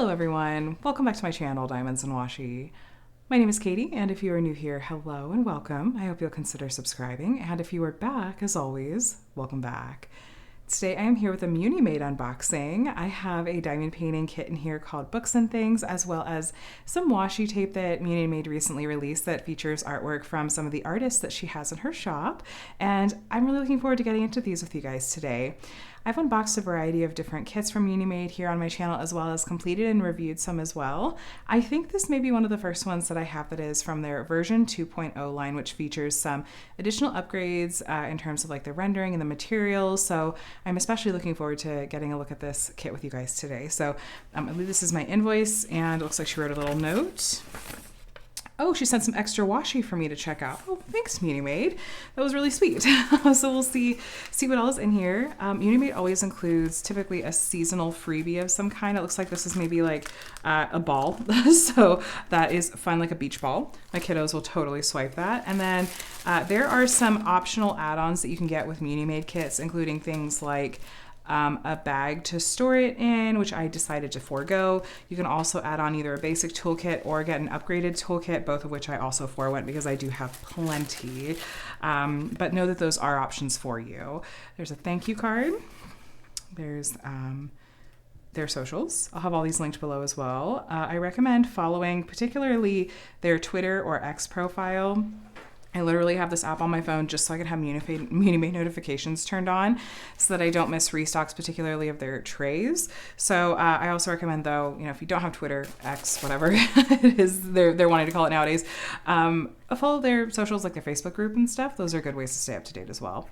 Hello everyone, welcome back to my channel, Diamonds and Washi. My name is Katie, and if you are new here, hello and welcome. I hope you'll consider subscribing, and if you are back, as always, welcome back. Today I am here with a Munimade unboxing. I have a diamond painting kit in here called Books and Things, as well as some washi tape that Munimade recently released that features artwork from some of the artists that she has in her shop, and I'm really looking forward to getting into these with you guys today. I've unboxed a variety of different kits from Munimade here on my channel, as well as completed and reviewed some as well. I think this may be one of the first ones that I have that is from their version 2.0 line, which features some additional upgrades in terms of like the rendering and the materials. So I'm especially looking forward to getting a look at this kit with you guys today. So I believe this is my invoice, and it looks like she wrote a little note. Oh, she sent some extra washi for me to check out. Oh, thanks, Munimade. That was really sweet. So we'll see what else is in here. Munimade always includes typically a seasonal freebie of some kind. It looks like this is maybe like a ball. So that is fun, like a beach ball. My kiddos will totally swipe that. And then there are some optional add-ons that you can get with Munimade kits, including things like a bag to store it in, which I decided to forego. You can also add on either a basic toolkit or get an upgraded toolkit, both of which I also forewent because I do have plenty. But know that those are options for you. There's a thank you card. There's their socials. I'll have all these linked below as well. I recommend following particularly their Twitter or X profile. I literally have this app on my phone just so I can have Munimade notifications turned on so that I don't miss restocks, particularly of their trays. So I also recommend, though, if you don't have Twitter, X, whatever it is they're wanting to call it nowadays, follow their socials, like their Facebook group and stuff. Those are good ways to stay up to date as well.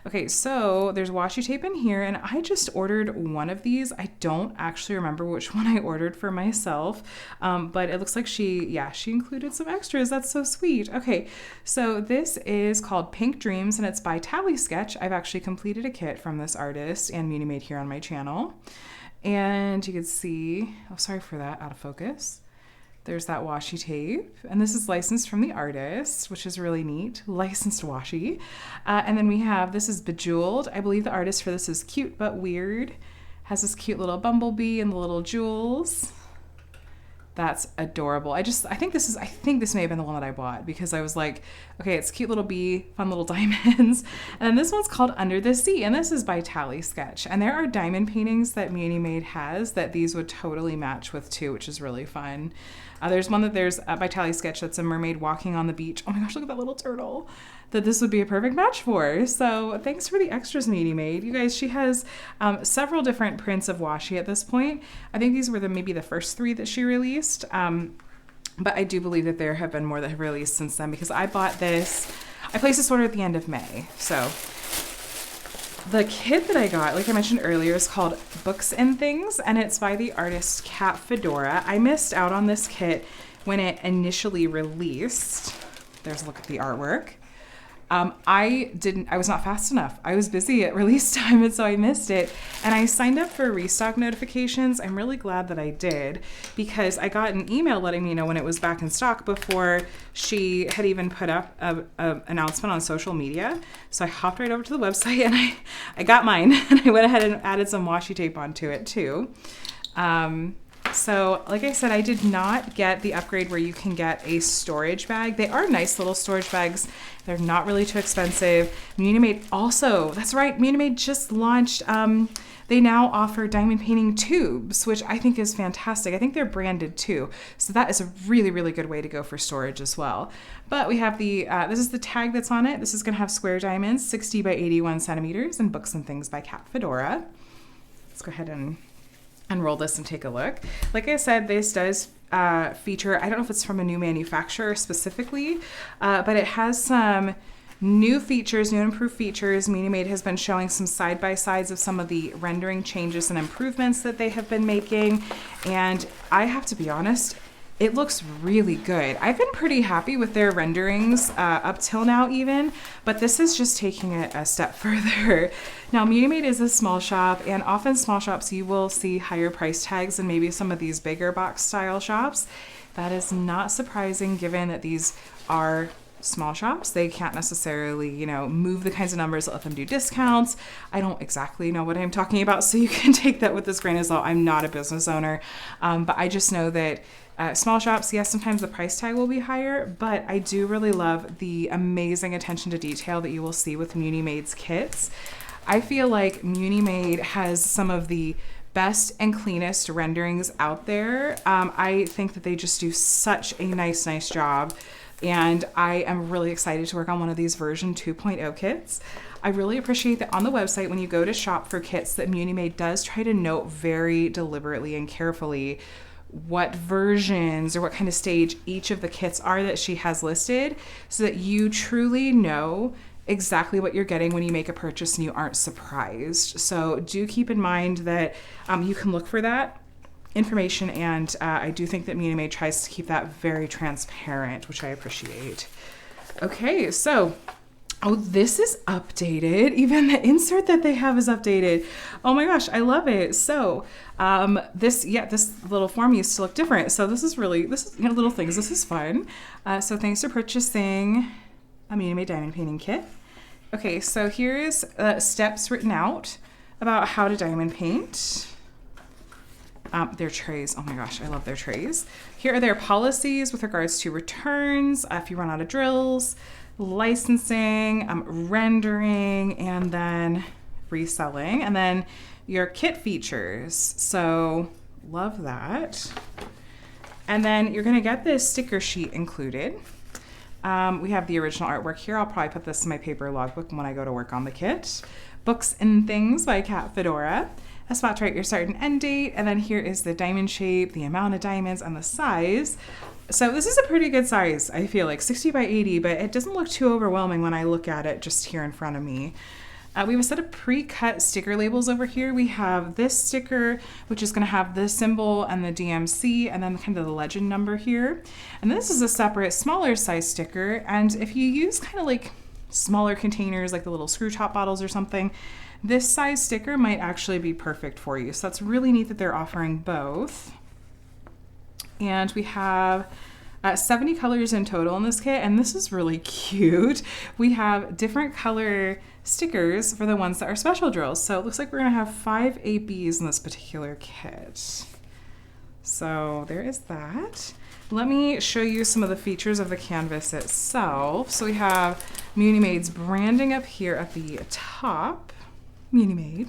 Okay, so there's washi tape in here, and I just ordered one of these. I don't actually remember which one I ordered for myself, but it looks like she included some extras. That's so sweet. Okay, so this is called Pink Dreams, and it's by Tally Sketch. I've actually completed a kit from this artist and Munimade here on my channel. And you can see, oh, sorry for that, out of focus. There's that washi tape, and this is licensed from the artist, which is really neat. Licensed washi. And then we have, this is Bejeweled. I believe the artist for this is Cute But Weird. Has this cute little bumblebee and the little jewels. That's adorable. I think this may have been the one that I bought because I was like, okay, it's cute little bee, fun little diamonds. And then this one's called Under the Sea, and this is by Tally Sketch. And there are diamond paintings that Munimade has that these would totally match with too, which is really fun. There's one by Tally Sketch that's a mermaid walking on the beach. Oh my gosh, look at that little turtle. That this would be a perfect match for. So thanks for the extras, Munimade. You guys, she has several different prints of washi at this point. I think these were maybe the first 3 that she released. But I do believe that there have been more that have released since then, because I bought this, I placed this order at the end of May. So the kit that I got, like I mentioned earlier, is called Books and Things, and it's by the artist Kat Fedora. I missed out on this kit when it initially released. There's a look at the artwork. I was not fast enough. I was busy at release time, and so I missed it. And I signed up for restock notifications. I'm really glad that I did, because I got an email letting me know when it was back in stock before she had even put up an announcement on social media. So I hopped right over to the website, and I got mine, and I went ahead and added some washi tape onto it too. So like I said, I did not get the upgrade where you can get a storage bag. They are nice little storage bags. They're not really too expensive. Munimade also, that's right, Munimade just launched, they now offer diamond painting tubes, which I think is fantastic. I think they're branded too. So that is a really, really good way to go for storage as well. But we have this is the tag that's on it. This is gonna have square diamonds, 60 by 81 centimeters, and Books and Things by Kat Fedora. Let's go ahead and unroll this and take a look. Like I said, this does feature, I don't know if it's from a new manufacturer specifically, but it has some new features, new and improved features. Munimade has been showing some side-by-sides of some of the rendering changes and improvements that they have been making, and I have to be honest, it looks really good. I've been pretty happy with their renderings up till now even, but this is just taking it a step further. Now, Munimade is a small shop, and often small shops you will see higher price tags than maybe some of these bigger box style shops. That is not surprising given that these are small shops. They can't necessarily, you know, move the kinds of numbers that let them do discounts. I don't exactly know what I'm talking about, so you can take that with this grain of salt. I'm not a business owner, but I just know that small shops, yes, sometimes the price tag will be higher, but I do really love the amazing attention to detail that you will see with Munimade's kits. I feel like Munimade has some of the best and cleanest renderings out there. I think that they just do such a nice job. And I am really excited to work on one of these version 2.0 kits. I really appreciate that on the website, when you go to shop for kits, that Munimade does try to note very deliberately and carefully what versions or what kind of stage each of the kits are that she has listed, so that you truly know exactly what you're getting when you make a purchase and you aren't surprised. So do keep in mind that you can look for that information, and I do think that Munimade tries to keep that very transparent, which I appreciate. Okay, so this is updated. Even the insert that they have is updated. Oh my gosh, I love it. So this little form used to look different. So this is little things. This is fun. So thanks for purchasing a Munimade diamond painting kit. Okay, so here's steps written out about how to diamond paint. Their trays. Oh my gosh, I love their trays. Here are their policies with regards to returns, if you run out of drills, licensing, rendering, and then reselling, and then your kit features. So love that. And then you're gonna get this sticker sheet included. We have the original artwork here. I'll probably put this in my paper logbook when I go to work on the kit. Books and Things by Kat Fedora. A spot to write your start and end date, and then here is the diamond shape, the amount of diamonds, and the size. So this is a pretty good size, I feel like, 60 by 80, but it doesn't look too overwhelming when I look at it just here in front of me. We have a set of pre-cut sticker labels over here. We have this sticker, which is going to have the symbol and the DMC, and then kind of the legend number here. And this is a separate, smaller size sticker, and if you use kind of like smaller containers, like the little screw top bottles or something, this size sticker might actually be perfect for you. So that's really neat that they're offering both. And we have 70 colors in total in this kit, and this is really cute. We have different color stickers for the ones that are special drills. So it looks like we're gonna have 5 ABs in this particular kit. So there is that. Let me show you some of the features of the canvas itself. So we have Munimade's branding up here at the top. Munimade.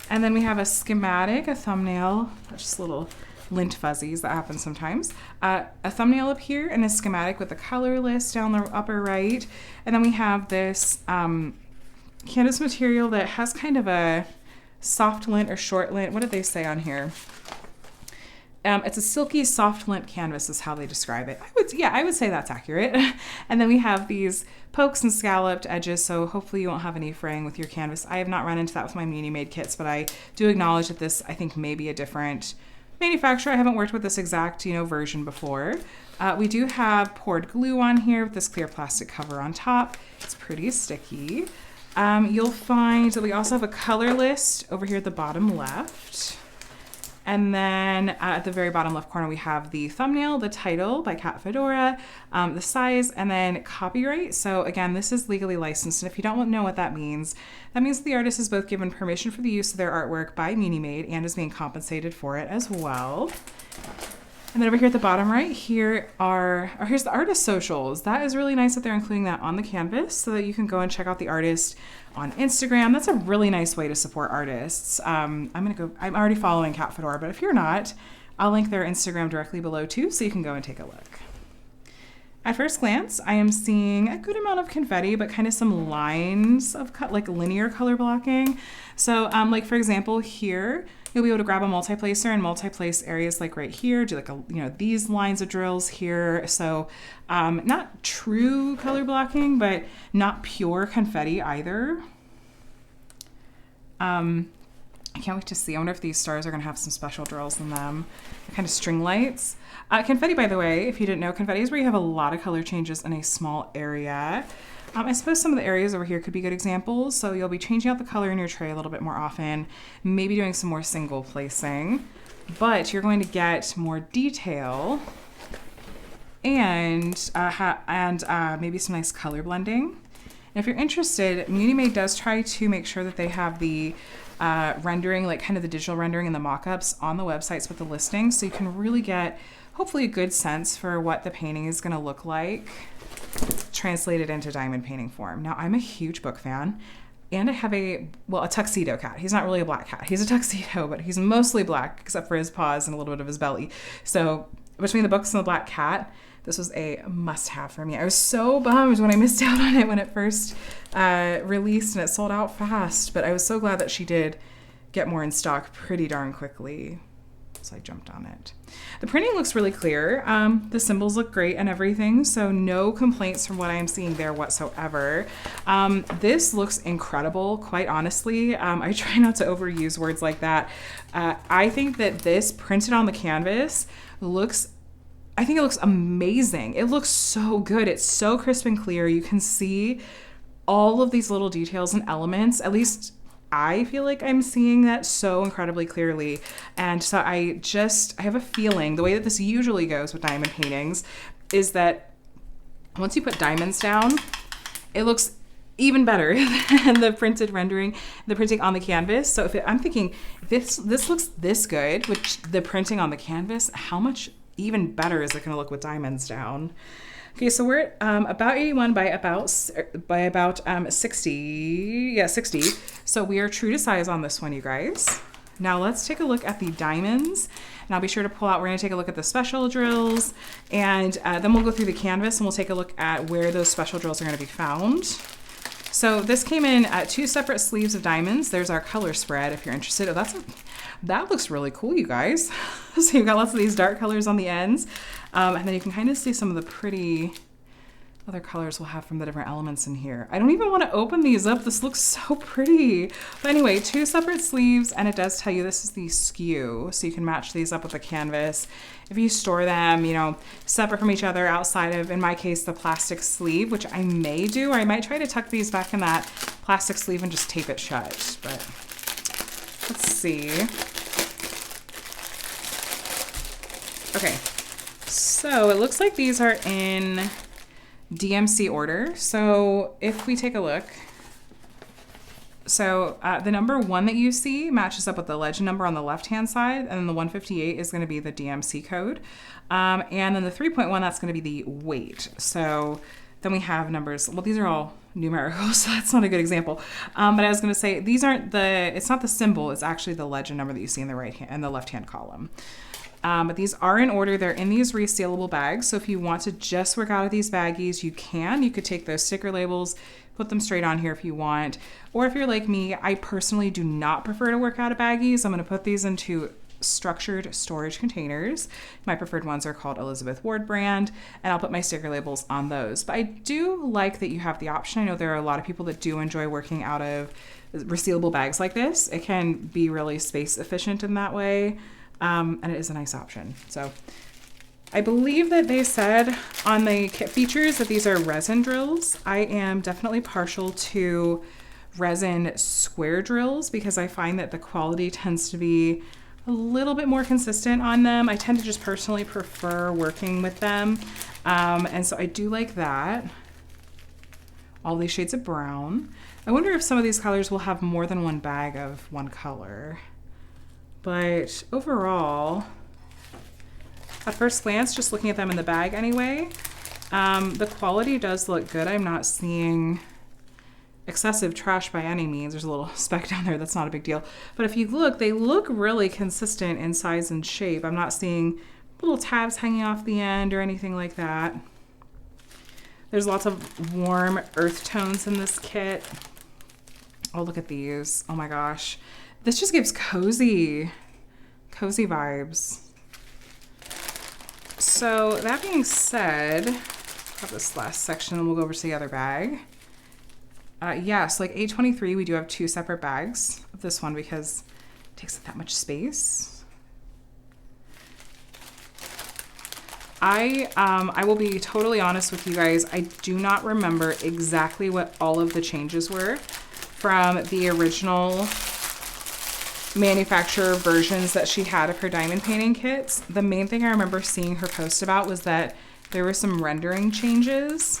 And then we have a schematic, a thumbnail, just little lint fuzzies that happen sometimes. A thumbnail up here and a schematic with the color list down the upper right. And then we have this canvas material that has kind of a soft lint or short lint. What did they say on here? It's a silky soft lint canvas is how they describe it. I would say that's accurate. And then we have these pokes and scalloped edges, so hopefully you won't have any fraying with your canvas. I have not run into that with my Munimade kits, but I do acknowledge that this, I think, may be a different manufacturer. I haven't worked with this exact, version before. We do have poured glue on here with this clear plastic cover on top. It's pretty sticky. You'll find that we also have a color list over here at the bottom left. And then at the very bottom left corner, we have the thumbnail, the title by Kat Fedora, the size, and then copyright. So again, this is legally licensed. And if you don't know what that means the artist is both given permission for the use of their artwork by Munimade and is being compensated for it as well. And then over here at the bottom right, here's the artist socials. That is really nice that they're including that on the canvas so that you can go and check out the artist on Instagram. That's a really nice way to support artists. I'm already following Kat Fedora, but if you're not, I'll link their Instagram directly below too, so you can go and take a look. At first glance, I am seeing a good amount of confetti, but kind of some lines of like linear color blocking. So like for example, here, you'll be able to grab a multi-placer and multi-place areas like right here, do like these lines of drills here. So not true color blocking, but not pure confetti either. I can't wait to see. I wonder if these stars are gonna have some special drills in them. They're kind of string lights. Confetti, by the way, if you didn't know, confetti is where you have a lot of color changes in a small area. I suppose some of the areas over here could be good examples. So you'll be changing out the color in your tray a little bit more often, maybe doing some more single placing, but you're going to get more detail and maybe some nice color blending. And if you're interested, Munimade does try to make sure that they have the rendering, like kind of the digital rendering and the mock-ups on the websites with the listings, so you can really get hopefully a good sense for what the painting is going to look like translated into diamond painting form. Now, I'm a huge book fan, and I have a tuxedo cat. He's not really a black cat. He's a tuxedo, but he's mostly black except for his paws and a little bit of his belly. So between the books and the black cat, this was a must-have for me. I was so bummed when I missed out on it when it first released and it sold out fast, but I was so glad that she did get more in stock pretty darn quickly. So I jumped on it. The printing looks really clear. The symbols look great and everything, so no complaints from what I'm seeing there whatsoever. This looks incredible, quite honestly. I try not to overuse words like that. I think that this printed on the canvas looks amazing. It looks so good. It's so crisp and clear. You can see all of these little details and elements. At least I feel like I'm seeing that so incredibly clearly. And so I have a feeling, the way that this usually goes with diamond paintings is that once you put diamonds down, it looks even better than the printed rendering, the printing on the canvas. So I'm thinking this looks this good, which the printing on the canvas, how much even better is it going to look with diamonds down? Okay, so we're at about 81 by about 60. Yeah, 60. So we are true to size on this one, you guys. Now let's take a look at the diamonds. And I'll be sure to pull out, we're going to take a look at the special drills. And then we'll go through the canvas and we'll take a look at where those special drills are going to be found. So this came in 2 separate sleeves of diamonds. There's our color spread if you're interested. Oh, that looks really cool, you guys. So you've got lots of these dark colors on the ends. And then you can kind of see some of the pretty other colors we'll have from the different elements in here. I don't even want to open these up. This looks so pretty. But anyway, 2 separate sleeves, and it does tell you this is the skew, so you can match these up with the canvas. If you store them, you know, separate from each other outside of, in my case, the plastic sleeve, which I may do, or I might try to tuck these back in that plastic sleeve and just tape it shut. But let's see. Okay, so it looks like these are in DMC order. So if we take a look, so the number 1 that you see matches up with the legend number on the left-hand side, and then the 158 is going to be the DMC code. And then the 3.1, that's going to be the weight. So then we have numbers, well, these are all numerical, so that's not a good example. But I was going to say, these aren't it's not the symbol, it's actually the legend number that you see in the right hand and the left-hand column. But these are in order. They're in these resealable bags. So if you want to just work out of these baggies, you can. You could take those sticker labels, put them straight on here if you want. Or if you're like me, I personally do not prefer to work out of baggies. I'm going to put these into structured storage containers. My preferred ones are called Elizabeth Ward brand, and I'll put my sticker labels on those. But I do like that you have the option. I know there are a lot of people that do enjoy working out of resealable bags like this. It can be really space efficient in that way. And it is a nice option. So I believe that they said on the kit features that these are resin drills. I am definitely partial to resin square drills because I find that the quality tends to be a little bit more consistent on them. I tend to just personally prefer working with them. And so I do like that. All these shades of brown. I wonder if some of these colors will have more than one bag of one color. But overall, at first glance, just looking at them in the bag anyway, the quality does look good. I'm not seeing excessive trash by any means. There's a little speck down there. That's not a big deal. But if you look, they look really consistent in size and shape. I'm not seeing little tabs hanging off the end or anything like that. There's lots of warm earth tones in this kit. Oh, look at these. Oh my gosh. This just gives cozy vibes. So that being said, have this last section and we'll go over to the other bag. Yes, like A23, we do have 2 separate bags of this one because it takes up that much space. I will be totally honest with you guys. I do not remember exactly what all of the changes were from the original manufacturer versions that she had of her diamond painting kits. The main thing I remember seeing her post about was that There were some rendering changes,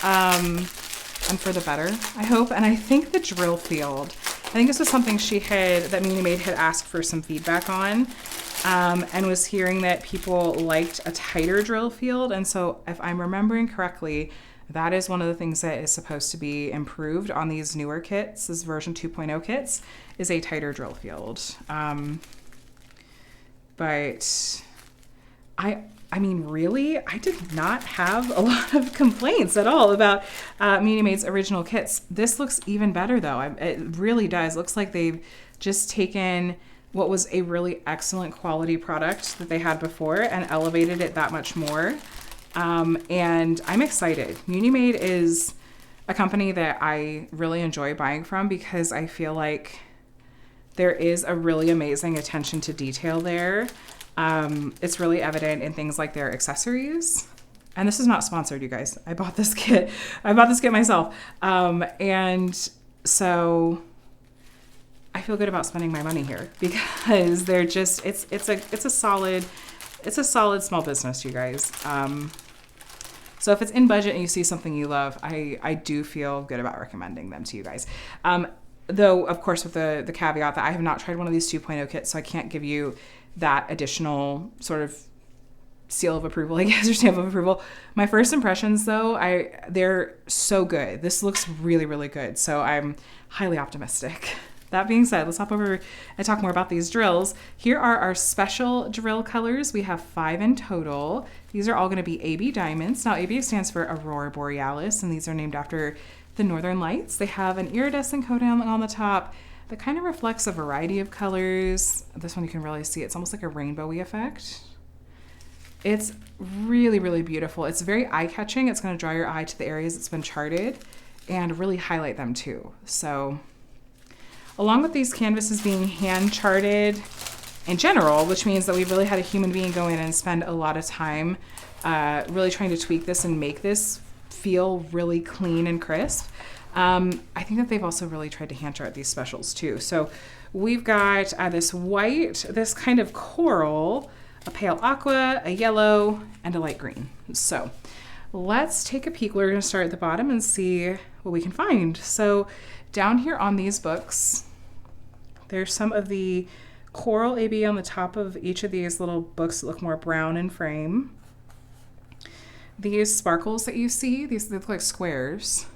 and for the better, I hope. And I think the drill field, I think this was something that Munimade had asked for some feedback on, and was hearing that people liked a tighter drill field. And so if I'm remembering correctly, that is one of the things that is supposed to be improved on these newer kits, this version 2.0 kits, is a tighter drill field. But I mean, really, I did not have a lot of complaints at all about Munimade's original kits. This looks even better, though. It really does. Looks like they've just taken what was a really excellent quality product that they had before and elevated it that much more. And I'm excited. Munimade is a company that I really enjoy buying from because I feel like there is a really amazing attention to detail there. It's really evident in things like their accessories. And this is not sponsored, you guys. I bought this kit. I bought this kit myself. And so I feel good about spending my money here because they're just, it's a solid small business, you guys. So if it's in budget and you see something you love, I do feel good about recommending them to you guys. Though, of course, with the caveat that I have not tried one of these 2.0 kits, so I can't give you that additional sort of seal of approval, I guess, or stamp of approval. My first impressions, though, they're so good. This looks really, really good. So I'm highly optimistic. That being said, let's hop over and talk more about these drills. Here are our special drill colors. We have 5 in total. These are all going to be AB diamonds. Now, AB stands for Aurora Borealis, and these are named after the Northern Lights. They have an iridescent coating on the top that kind of reflects a variety of colors. This one you can really see. It's almost like a rainbowy effect. It's really, really beautiful. It's very eye-catching. It's going to draw your eye to the areas it's been charted and really highlight them too. So along with these canvases being hand charted in general, which means that we've really had a human being go in and spend a lot of time really trying to tweak this and make this feel really clean and crisp. I think that they've also really tried to hand chart these specials too. So we've got this white, this kind of coral, a pale aqua, a yellow, and a light green. So let's take a peek. We're going to start at the bottom and see what we can find. So down here on these books, there's some of the coral AB on the top of each of these little books that look more brown in frame. These sparkles that you see, these look like squares.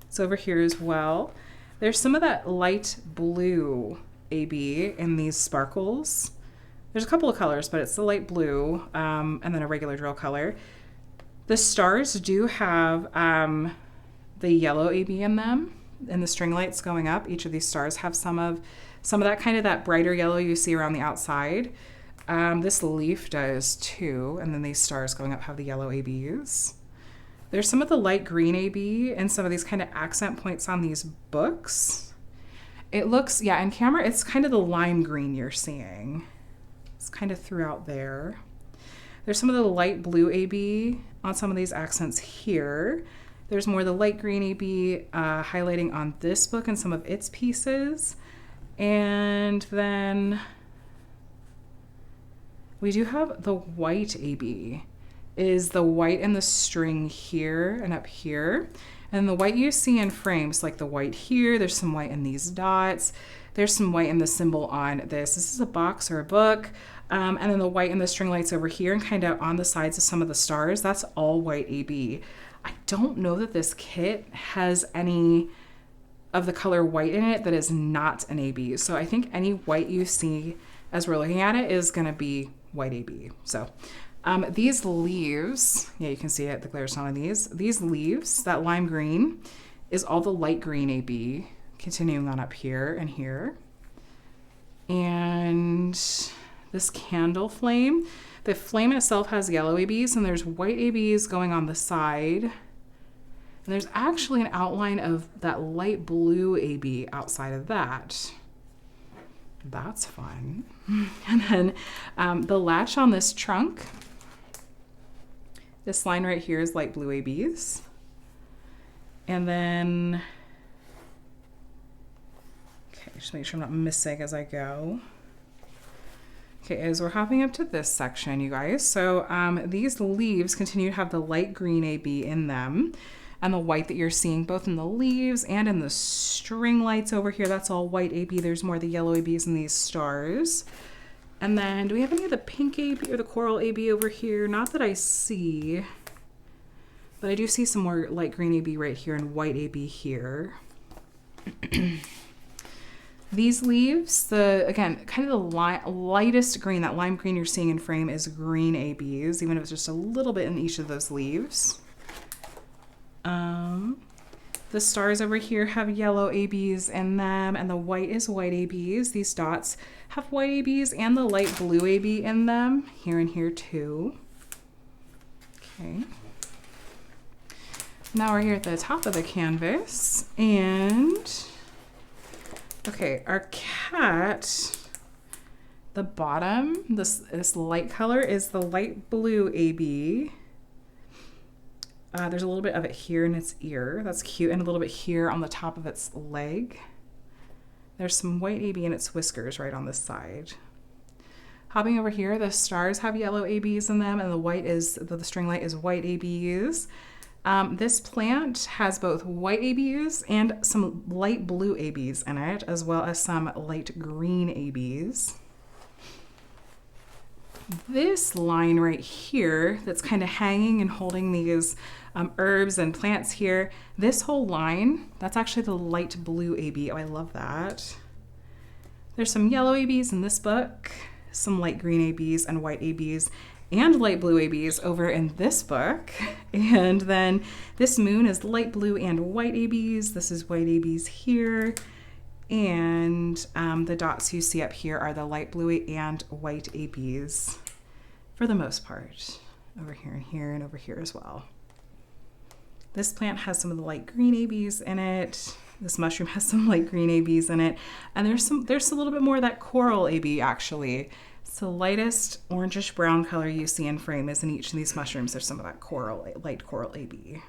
It's over here as well. There's some of that light blue AB in these sparkles. There's a couple of colors, but it's the light blue and then a regular drill color. The stars do have the yellow AB in them, and the string lights going up. Each of these stars have some of that kind of that brighter yellow you see around the outside. This leaf does too, and then these stars going up have the yellow ABs. There's some of the light green AB and some of these kind of accent points on these books. It looks, yeah, in camera, it's kind of the lime green you're seeing. It's kind of throughout there. There's some of the light blue AB on some of these accents here. There's more of the light green AB highlighting on this book and some of its pieces. And then we do have the white AB. Is the white in the string here and up here. And the white you see in frames, like the white here, there's some white in these dots. There's some white in the symbol on this. This is a box or a book. And then the white in the string lights over here and kind of on the sides of some of the stars, that's all white AB. I don't know that this kit has any of the color white in it that is not an AB. So I think any white you see as we're looking at it is gonna be white AB. So these leaves, yeah, you can see it, the glare's not on these. These leaves, that lime green, is all the light green AB, continuing on up here and here. And this candle flame, the flame itself has yellow ABs and there's white ABs going on the side. And there's actually an outline of that light blue AB outside of that. That's fun. And then the latch on this trunk, this line right here is light blue ABs. And then, okay, just make sure I'm not missing as I go. Okay, as we're hopping up to this section, you guys, so these leaves continue to have the light green AB in them, and the white that you're seeing both in the leaves and in the string lights over here, that's all white AB. There's more of the yellow ABs in these stars. And then do we have any of the pink AB or the coral AB over here? Not that I see, but I do see some more light green AB right here and white AB here. These leaves, again, kind of the lightest green, that lime green you're seeing in frame is green ABs, even if it's just a little bit in each of those leaves. The stars over here have yellow ABs in them, and the white is white ABs. These dots have white ABs and the light blue AB in them, here and here too. Okay. Now we're here at the top of the canvas, and okay, our cat, the bottom, this light color is the light blue AB. There's a little bit of it here in its ear. That's cute. And a little bit here on the top of its leg. There's some white AB in its whiskers right on this side. Hopping over here, the stars have yellow ABs in them, and the string light is white ABs. This plant has both white ABs and some light blue ABs in it, as well as some light green ABs. This line right here that's kind of hanging and holding these herbs and plants here, this whole line, that's actually the light blue AB. Oh, I love that. There's some yellow ABs in this book, some light green ABs and white ABs and light blue ABs over in this book. And then this moon is light blue and white ABs. This is white ABs here. And the dots you see up here are the light blue and white ABs for the most part, over here and here and over here as well. This plant has some of the light green ABs in it. This mushroom has some light green ABs in it. And there's a little bit more of that coral AB actually. It's the lightest orangish brown color you see in frame is in each of these mushrooms. There's some of that light coral AB.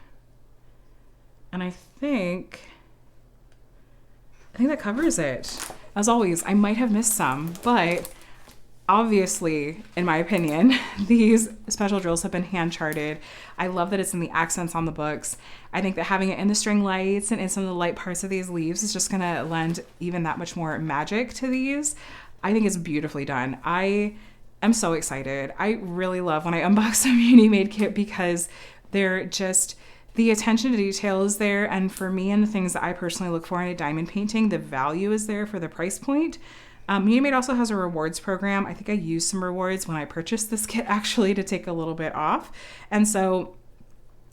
And I think that covers it. As always, I might have missed some, but obviously, in my opinion, these special drills have been hand charted. I love that it's in the accents on the books. I think that having it in the string lights and in some of the light parts of these leaves is just gonna lend even that much more magic to these. I think it's beautifully done. I am so excited. I really love when I unbox a Munimade kit because they're just, the attention to detail is there, and for me and the things that I personally look for in a diamond painting, the value is there for the price point. Munimade also has a rewards program. I think I used some rewards when I purchased this kit actually to take a little bit off. And so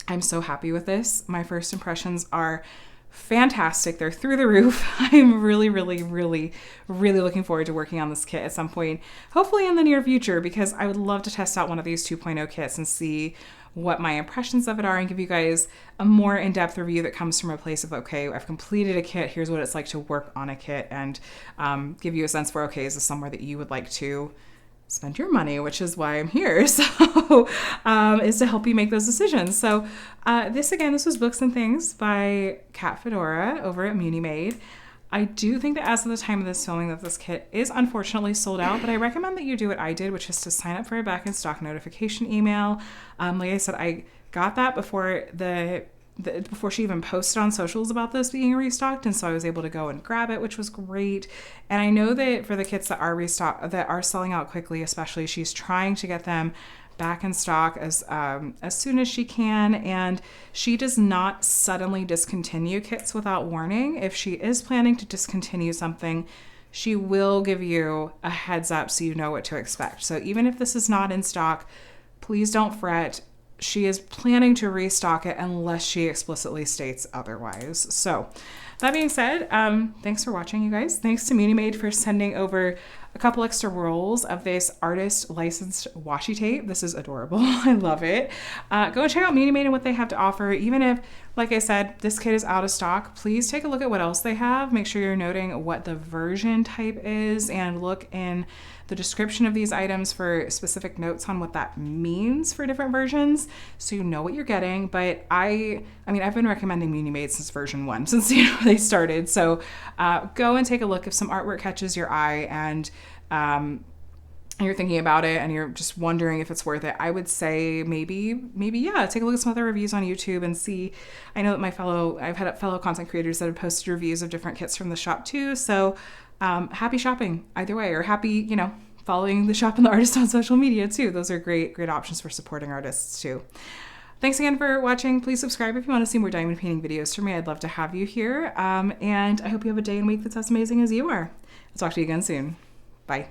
I'm so happy with this. My first impressions are fantastic. They're through the roof. I'm really, really, really, really looking forward to working on this kit at some point, hopefully in the near future, because I would love to test out one of these 2.0 kits and see what my impressions of it are and give you guys a more in-depth review that comes from a place of, okay, I've completed a kit, here's what it's like to work on a kit, and give you a sense for, okay, is this somewhere that you would like to spend your money, which is why I'm here. So is to help you make those decisions. So this was Books and Things by Kat Fedora over at Munimade. I do think that as of the time of this filming that this kit is unfortunately sold out, but I recommend that you do what I did, which is to sign up for a back in stock notification email. Like I said, I got that before before she even posted on socials about this being restocked, and so I was able to go and grab it, which was great. And I know that for the kits that are restocked, that are selling out quickly, especially, she's trying to get them back in stock as soon as she can, and she does not suddenly discontinue kits without warning. If she is planning to discontinue something, she will give you a heads up so you know what to expect. So even if this is not in stock, please don't fret. She is planning to restock it unless she explicitly states otherwise. So that being said, thanks for watching, you guys. Thanks to Munimade for sending over a couple extra rolls of this artist licensed washi tape. This is adorable. I love it. Go and check out Munimade and what they have to offer. Even if, like I said, this kit is out of stock, please take a look at what else they have. Make sure you're noting what the version type is and look in the description of these items for specific notes on what that means for different versions, so you know what you're getting. But I mean, I've been recommending Munimade since version 1, since they started. So go and take a look if some artwork catches your eye, and and you're thinking about it and you're just wondering if it's worth it, I would say maybe, yeah, take a look at some other reviews on YouTube and see. I know that I've had fellow content creators that have posted reviews of different kits from the shop too. So happy shopping either way, or happy, following the shop and the artist on social media too. Those are great options for supporting artists too. Thanks again for watching. Please subscribe if you want to see more diamond painting videos from me. I'd love to have you here. And I hope you have a day and week that's as amazing as you are. I'll talk to you again soon. Bye.